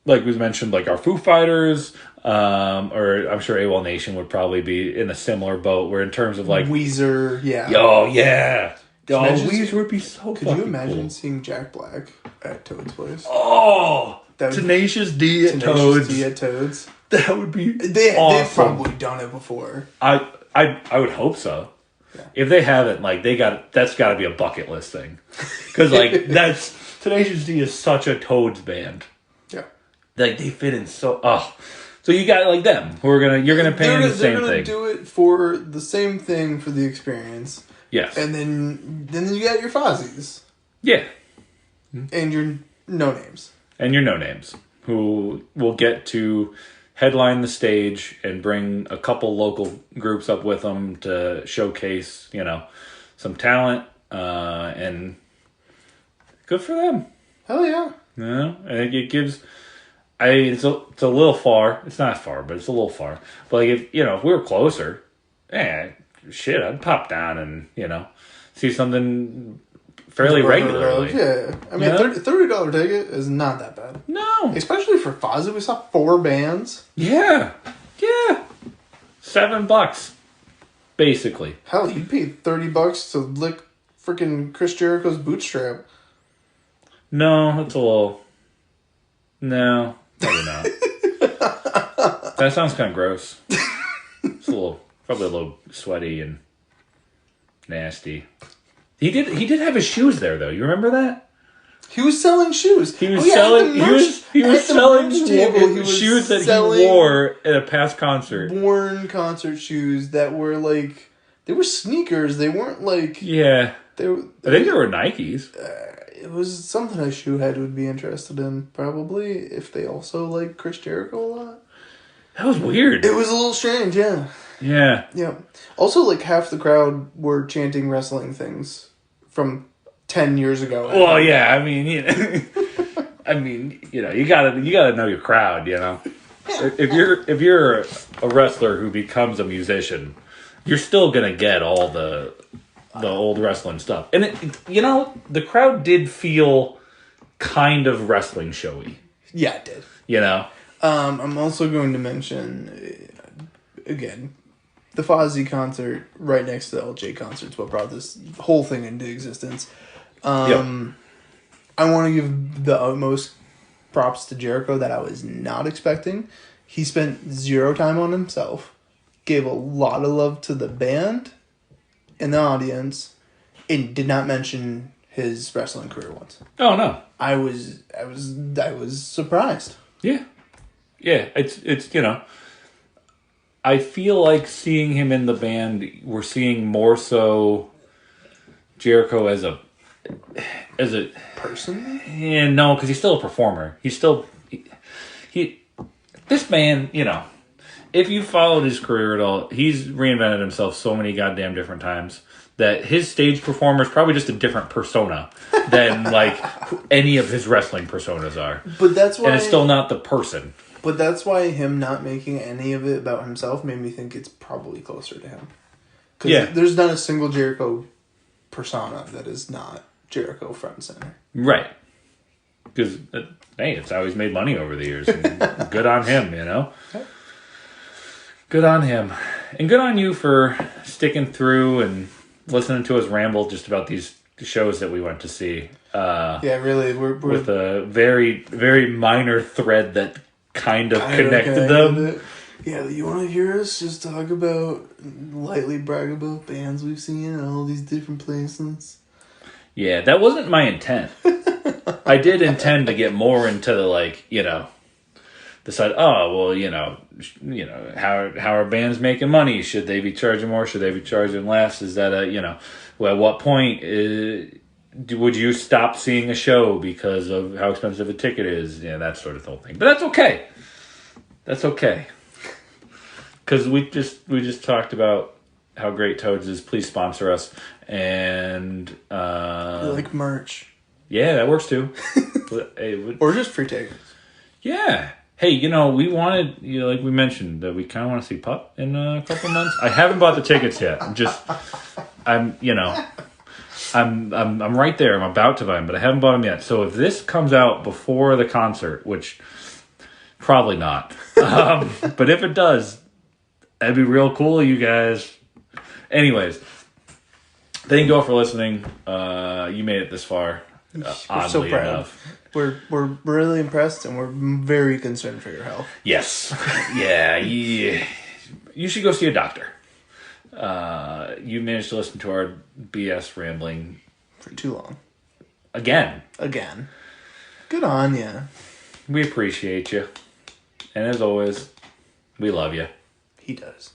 like we mentioned, like our Foo Fighters, or I'm sure AWOL Nation would probably be in a similar boat, where in terms of like Weezer, Weezer would be so. Could you imagine seeing Jack Black at Toad's place? Oh, Tenacious D at Toad's. That would be awesome. They've probably done it before. I would hope so. Yeah. If they haven't, that's got to be a bucket list thing, because that's Tenacious D is such a Toads band. Yeah, they fit in so. So you got them who are you're gonna pay them the same thing. They're gonna do it for the same thing for the experience. Yes, and then you got your Fozzies. Yeah, and your no names, who will get to headline the stage and bring a couple local groups up with them to showcase, some talent, and good for them. Hell yeah. I think it gives. It's a little far. It's not far, but it's a little far. But if we were closer, I'd pop down and see something fairly regularly. Yeah, I mean, $30 ticket is not that bad. No, especially for Fozzy. We saw 4 bands. Yeah, $7, basically. Hell, you paid $30 to lick freaking Chris Jericho's bootstrap. No, it's a little. No, probably not. That sounds kind of gross. It's probably a little sweaty and nasty. He did have his shoes there though. You remember that? He was selling shoes. He was selling shoes that he wore at a past concert. Worn concert shoes that were they were sneakers. They weren't I think they were Nikes. It was something a shoehead would be interested in, probably, if they also like Chris Jericho a lot. That was weird. It was a little strange, yeah. Yeah. Yeah. Also, half the crowd were chanting wrestling things from 10 years ago. Well, yeah, I mean, you gotta know your crowd, Yeah. If you're a wrestler who becomes a musician, you're still gonna get all the old wrestling stuff. And the crowd did feel kind of wrestling showy. Yeah, it did. You know? I'm also going to mention, again, the Fozzy concert right next to the LJ concert's what brought this whole thing into existence. I want to give the utmost props to Jericho that I was not expecting. He spent 0 time on himself, gave a lot of love to the band and the audience, and did not mention his wrestling career once. Oh no. I was surprised. Yeah. Yeah, it's you know, I feel like seeing him in the band, we're seeing more so Jericho as a Person? Yeah, no, because he's still a performer. He's still he this man, you know, if you followed his career at all, he's reinvented himself so many goddamn different times that his stage performer is probably just a different persona than like any of his wrestling personas are. But that's why, and it's still not the person. But that's why him not making any of it about himself made me think it's probably closer to him. Because there's not a single Jericho persona that is not Jericho front and center. Right. Because, hey, it's how he's made money over the years. And good on him, you know? Good on him. And good on you for sticking through and listening to us ramble just about these shows that we went to see. Really. We're with a very, very minor thread that kind of connected them. Yeah, you want to hear us just talk about, lightly brag about bands we've seen in all these different places? Yeah, that wasn't my intent. I did intend to get more into the, like, you know, decide, how are bands making money? Should they be charging more? Should they be charging less? Is that at what point would you stop seeing a show because of how expensive a ticket is? Yeah, that sort of whole thing. But that's okay. That's okay. Because we just talked about how great Toads is. Please sponsor us. And you like merch. Yeah, that works too. Or just free tickets. Yeah. Hey, we wanted, like we mentioned, that we kind of want to see Pup in a couple months. I haven't bought the tickets yet. I'm right there. I'm about to buy them, but I haven't bought them yet. So if this comes out before the concert, which probably not, but if it does, that'd be real cool, you guys. Anyways, thank you all for listening. You made it this far. We're so proud. Enough. We're really impressed, and we're very concerned for your health. Yes. Yeah. You should go see a doctor. You managed to listen to our BS rambling for too long. Again. Good on ya. We appreciate you. And as always, we love you. He does.